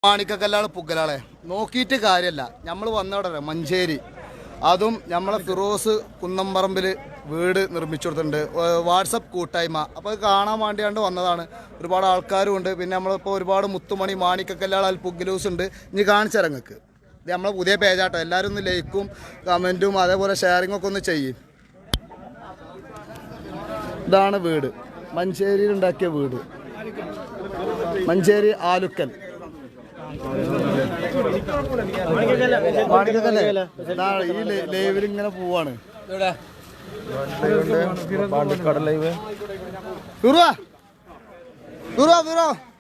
മാണിക്കക്കല്ലാണ് പുകലാളെ നോക്കിയിട്ട് കാര്യമല്ല. നമ്മൾ വന്നവിടെ മഞ്ചേരി, അതും നമ്മളെ ഫിറോസ് കുന്നംപറമ്പിൽ വീട് നിർമ്മിച്ചു കൊടുത്തിട്ടുണ്ട്. വാട്സപ്പ് കൂട്ടായ്മ. അപ്പോൾ അത് കാണാൻ വേണ്ടിയാണ്ട് വന്നതാണ്. ഒരുപാട് ആൾക്കാരും ഉണ്ട്. പിന്നെ നമ്മളിപ്പോൾ ഒരുപാട് മുത്തുമണി മാണിക്കക്കല്ലാൾ പുകലൂസ് ഉണ്ട്. ഇനി കാണിച്ചിറങ്ങക്ക്. ഇത് നമ്മളെ പുതിയ പേജാട്ടോ. എല്ലാവരും ഒന്ന് ലൈക്കും കമൻറ്റും അതേപോലെ ഷെയറിങ്ങൊക്കെ ഒന്ന് ചെയ്യും. ഇതാണ് വീട്, മഞ്ചേരിയിൽ ഉണ്ടാക്കിയ വീട്, മഞ്ചേരി ആലുക്കൽ. ഈ ലൈവിൽ ഇങ്ങനെ പോവാണ്.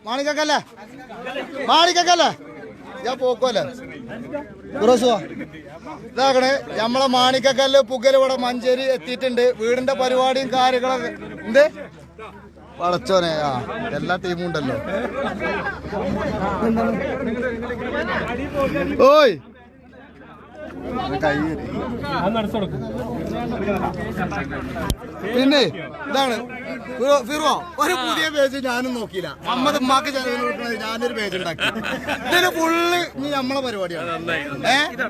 മാണിക്കല്ലേ മാണിക്കല്ലേ ഞാൻ പോക്കല്ലേ ഇതാക്കണേ. നമ്മളെ മാണിക്കക്കല്ല് പുകല് ഇവിടെ മഞ്ചേരി എത്തിയിട്ടുണ്ട്. വീടിന്റെ പരിപാടിയും കാര്യങ്ങളൊക്കെ ഉണ്ട്. വളച്ചോനെ എല്ലാ ടീമും ഉണ്ടല്ലോ. ഓയ് പിന്നെ ഇതാണ് ഫിറോ. ഒരു പുതിയ പേജ് ഞാനും നോക്കിയില്ല. അമ്മത് ഉമ്മാക്ക് ചെലവിന് കൊടുക്കണത് ഞാനൊരു പേജ് ഉണ്ടാക്കി. ഇതിന് ഫുള്ള് ഇനി നമ്മളെ പരിപാടിയാണ്.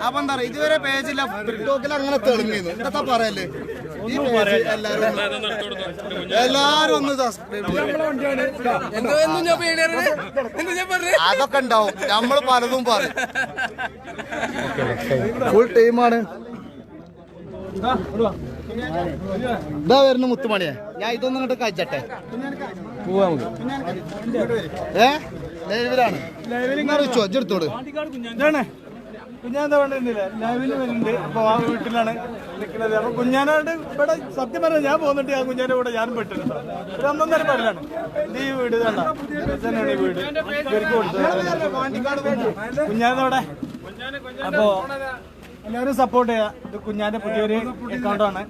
അപ്പൊ എന്താ പറയാ, ഇതുവരെ പേജില്ല. ടിക്ടോക്കിൽ അങ്ങനെ തെളിഞ്ഞു. എന്താ പറയല്ലേ, ഈ പേജ് എല്ലാരും ഒന്ന് സബ്സ്ക്രൈബ് അതൊക്കെ ഉണ്ടാവും. നമ്മള് പലതും പറയും. ഫുൾ ടീമാണ്. ഇതാ വരുന്ന മുത്തുമണിയെ. ഞാൻ ഇതൊന്നും ഇങ്ങോട്ട് കഴിച്ചട്ടെ. ലൈവിലാണ്. അറിയിച്ചോ എടുത്തോട്. കുഞ്ഞാന്താ വേണ്ടില്ല ലൈവില് വരുന്നുണ്ട്. അപ്പൊ ആ വീട്ടിലാണ് നിൽക്കുന്നത്. അപ്പൊ കുഞ്ഞാനോട് ഇവിടെ സത്യം പറഞ്ഞാൽ ഞാൻ പോന്നിട്ട് ആ കുഞ്ഞാന്റെ കൂടെ ഞാനും പെട്ടിട്ടുണ്ട്. ഒരു 1.5 പറയാണ് ഈ വീട്. ഈ വീട് കുഞ്ഞാനോടെ. അപ്പോ എല്ലാവരും സപ്പോർട്ട് ചെയ്യാം. ഇത് കുഞ്ഞാന്റെ പുതിയൊരു അക്കൗണ്ടാണ്.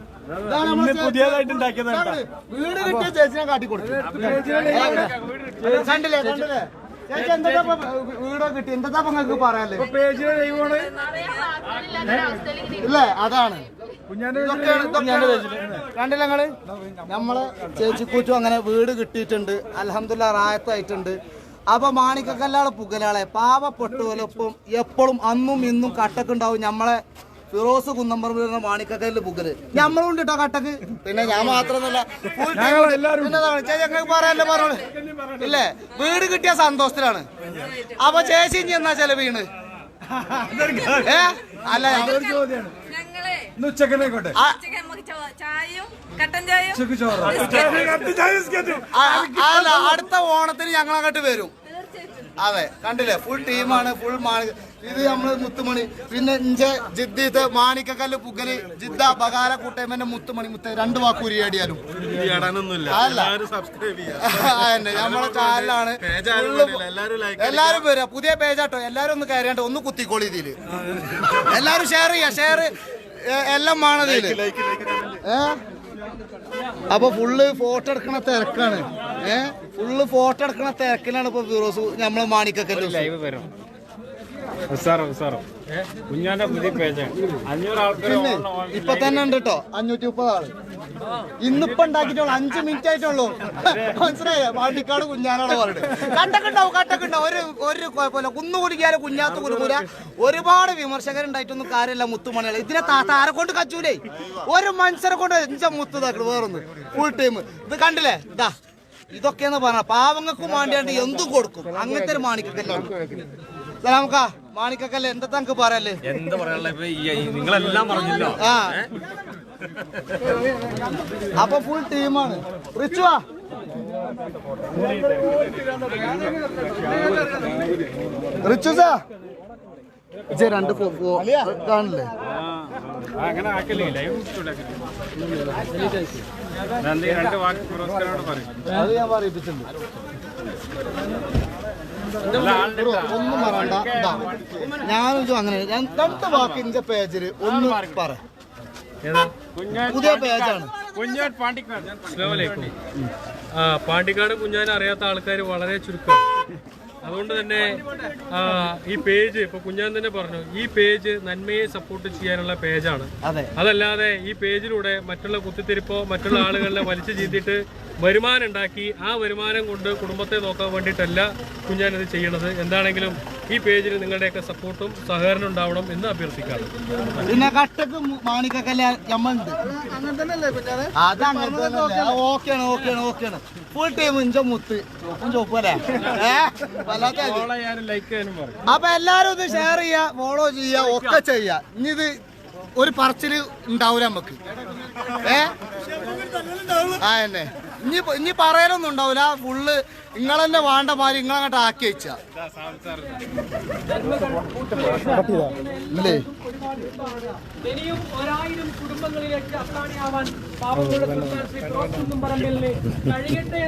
ഇന്ന് പുതിയതായിട്ട് ഉണ്ടാക്കിയതാണ്. വീട് കിട്ടിയ ചേച്ചിനെ കാട്ടിക്കൊടുത്തു. വീടോ കിട്ടി. എന്താ നിങ്ങൾക്ക് പറയാല്ലേ? ഇല്ലേ, അതാണ് കണ്ടില്ല നിങ്ങള്. നമ്മളെ ചേച്ചിക്കൂച്ചും അങ്ങനെ വീട് കിട്ടിയിട്ടുണ്ട്. അൽഹംദുലില്ലാ റായത്തായിട്ടുണ്ട്. അപ്പൊ മാണിക്കക്കല്ലാളെ പുകലാളെ പാവപ്പെട്ടോലൊപ്പം എപ്പോഴും അന്നും ഇന്നും കട്ടക്കുണ്ടാവും. നമ്മളെ ഫിറോസ് കുന്നംപറമ്പിൽ മാണിക്കക്കല്ല് പുകല് നമ്മളുണ്ട് കേട്ടോ കട്ടക്ക്. പിന്നെ ഞാൻ മാത്രമൊന്നുമല്ല, ഞങ്ങൾക്ക് പറയാല്ലേ പറഞ്ഞോളൂ. ഇല്ലേ, വീട് കിട്ടിയ സന്തോഷത്തിലാണ്. അപ്പൊ ചേച്ചി ഇനി എന്നാ ചെലവീണ് അല്ല അടുത്ത ഓണത്തിന് ഞങ്ങളങ്ങോട്ട് വരും. അതെ കണ്ടില്ലേ, ഫുൾ ടീമാണ്. ഫുൾ ഇത് നമ്മള് മുത്തുമണി. പിന്നെ ഇഞ്ചെ ജിദ്ദീത്തെ മാണിക്കക്കല്ല് പുകല് ജിദ്ദ ബകാല കൂട്ടേമന്റെ മുത്തുമണി മുത്ത 2 വാക്ക് ഉരിയാടിയാലും നമ്മളെ ചാനലാണ്. എല്ലാരും വരിക. പുതിയ പേജാട്ടോ. എല്ലാരും ഒന്ന് കയറിയാണ്ട് ഒന്ന് കുത്തിക്കോളി. ഇതില് എല്ലാരും ഷെയർ ചെയ്യാ. ഷെയർ എല്ലാം വേണതില്. അപ്പൊ ഫുള്ള് ഫോട്ടോ എടുക്കണ തിരക്കാണ്. ഫുള്ള് ഫോട്ടോ എടുക്കണ തിരക്കിലാണ് ഇപ്പൊ ഫിറോസ് നമ്മളെ മാണിക്കക്കല്ല് ലൈവ് വരും. ഇപ്പൊ തന്നെ ഉണ്ട് കേട്ടോ 530 ആള്. ഇന്നിപ്പോ ഉണ്ടാക്കിയിട്ടുള്ളൂ 5 മിനിറ്റ് ആയിട്ടുള്ളൂ. മനസ്സിലായോ? പാണ്ടിക്കാട് കുഞ്ഞാനാണ് പറഞ്ഞത്. കട്ടക്കുണ്ടാവും. ഒരു കുഴപ്പമില്ല. കുന്നുകുലിക്കാലും കുഞ്ഞാത്ത കുലുകൂല. ഒരുപാട് വിമർശകരുണ്ടായിട്ടൊന്നും കാര്യമില്ല. മുത്തുമണികളെ ഇതിനെ താരെ കൊണ്ട് കച്ചൂലേ. ഒരു മനുഷ്യരെ കൊണ്ട് മുത്ത് താക്കള് വേറൊന്ന് ഫുൾ ടൈം. ഇത് കണ്ടില്ലേ, ഇതാ ഇതൊക്കെയെന്ന് പറഞ്ഞ പാവങ്ങൾക്കും വേണ്ടിയാണ്ട് എന്തും കൊടുക്കും. അങ്ങനത്തെ ഒരു മാണിക്കക്കല്ലാണ്. സലാമക്കാ മാണിക്കക്കല്ല് എന്താ തനിക്ക് പറയല്ലേ? എന്താ പറയാ, നിങ്ങളെല്ലാം പറഞ്ഞല്ലോ. അപ്പൊ ഫുൾ ടീമാണ്. റിച്ചുവാ റിച്ചുസാ 2 കാണില്ലേ? അത് ഞാൻ പറയിപ്പിച്ചിട്ടുണ്ട്. ഒന്നും പറയണ്ട. ഞാനും അങ്ങനെ 2 വാക്ക് ഇന്റെ പേജില് ഒന്ന് പറ. പുതിയ പേജാണ്. പാണ്ടിക്കാട് കുഞ്ഞാനെ അറിയാത്ത ആൾക്കാർ വളരെ ചുരുക്കം. അതുകൊണ്ട് തന്നെ ഈ പേജ് ഇപ്പൊ കുഞ്ഞാൻ തന്നെ പറഞ്ഞു, ഈ പേജ് നന്മയെ സപ്പോർട്ട് ചെയ്യാനുള്ള പേജാണ്. അതല്ലാതെ ഈ പേജിലൂടെ മറ്റുള്ള കുത്തിത്തിരിപ്പോ മറ്റുള്ള ആളുകളെ വലിച്ചു ചീത്തിട്ട് വരുമാനം ഉണ്ടാക്കി ആ വരുമാനം കൊണ്ട് കുടുംബത്തെ നോക്കാൻ വേണ്ടിയിട്ടല്ല കുഞ്ഞാൻ ഇത് ചെയ്യണത്. എന്താണെങ്കിലും ഈ പേജിന് നിങ്ങളുടെയൊക്കെ സപ്പോർട്ടും സഹകരണം ഉണ്ടാവണം എന്ന് അഭ്യർത്ഥിക്കാറ്. പിന്നെ കട്ടക്ക് മാണിക്കക്കല്ല നമ്മളുണ്ട് അങ്ങനെ തന്നെയല്ലേ കുഞ്ഞാനെ? അത് അങ്ങനെ ഓക്കെയാണ് ഫുൾ ടൈം ഇഞ്ച മുത്ത് ചോപ്പും ചോപ്പല്ലേ ലൈക്ക് ചെയ്യാനും പറയും. അപ്പൊ എല്ലാരും ഇത് ഷെയർ ചെയ്യാ, ഫോളോ ചെയ്യാ, ഒക്കെ ചെയ്യാ. ഇനി ഇത് ഒരു പറച്ചില് ഉണ്ടാവൂല നമുക്ക്. തന്നെ ഇനി പറയാനൊന്നും ഉണ്ടാവൂല. ഫുള്ള് നിങ്ങളെന്നെ വേണ്ട മാതിരി നിങ്ങളങ്ങോട്ട് ആക്കി വെച്ചാ ഇല്ലേ. ഇനിയും 1000 കുടുംബങ്ങളിലേക്ക് അത്താണിയാവാൻ പാവങ്ങളുടെ സുൽത്താൻ ശ്രീ ഫിറോസ് കുന്നംപറമ്പിലിന് കഴിയട്ടെ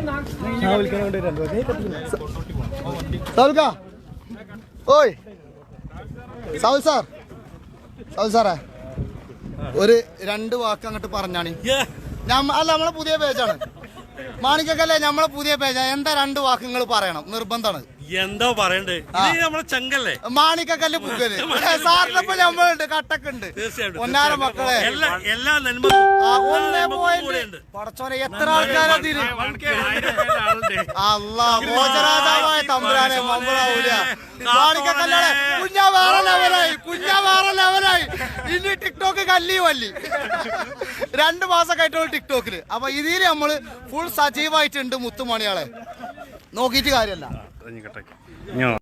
സൗൽക്ക, ഓയ് സൗൽ സാറേ ഒരു 2 വാക്ക് അങ്ങോട്ട് പറഞ്ഞാണ്. അല്ല, നമ്മളെ പുതിയ പേജാണ് മാണിക്കക്കല്ലേ, നമ്മളെ പുതിയ പേജാ. എന്താ 2 വാക്ക് നിങ്ങൾ പറയണം, നിർബന്ധമാണ്. എന്താ പറയണ്ടേ? ഇത് നമ്മളെ ചങ്കല്ലേ, മാണിക്കക്കല്ല് പുകല് സാറിനൊപ്പം നമ്മളുണ്ട്, കട്ടക്കുണ്ട്. ഒന്നാര മക്കളെ എല്ലാ പടച്ചോനെ എത്ര ആൾക്കാരതിന് അല്ലാ ഭോജരാജാവായ തമ്പുരാനെ മമ്പളാവൂല. മാണിക്കക്കല്ലാണ് കുഞ്ഞാ വേറെ ലെവലായി. ഇനി ടിക്ടോക്ക് കല്ലി വല്ലി 2 മാസം ആയിട്ടുള്ള ടിക്ടോക്കില്. അപ്പൊ ഇതില് നമ്മള് ഫുൾ സജീവായിട്ടുണ്ട്. മുത്തുമണിയാളെ നോക്കിയിട്ട് കാര്യമല്ല.